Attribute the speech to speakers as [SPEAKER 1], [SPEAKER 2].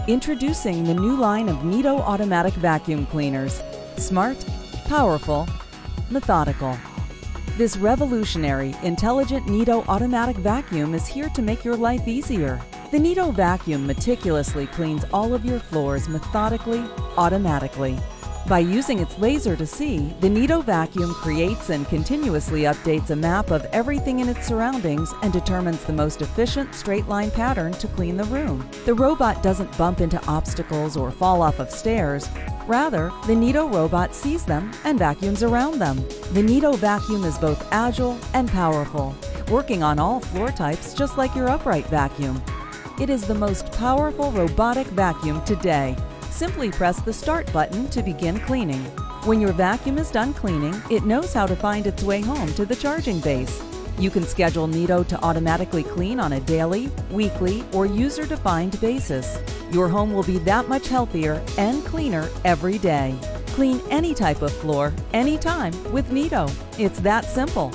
[SPEAKER 1] Introducing the new line of Neato automatic vacuum cleaners. Smart, powerful, methodical. This revolutionary, intelligent Neato automatic vacuum is here to make your life easier. The Neato vacuum meticulously cleans all of your floors methodically, automatically. By using its laser to see, the Neato vacuum creates and continuously updates a map of everything in its surroundings and determines the most efficient straight line pattern to clean the room. The robot doesn't bump into obstacles or fall off of stairs. Rather, the Neato robot sees them and vacuums around them. The Neato vacuum is both agile and powerful, working on all floor types just like your upright vacuum. It is the most powerful robotic vacuum today. Simply press the Start button to begin cleaning. When your vacuum is done cleaning, it knows how to find its way home to the charging base. You can schedule Neato to automatically clean on a daily, weekly, or user-defined basis. Your home will be that much healthier and cleaner every day. Clean any type of floor, anytime with Neato. It's that simple.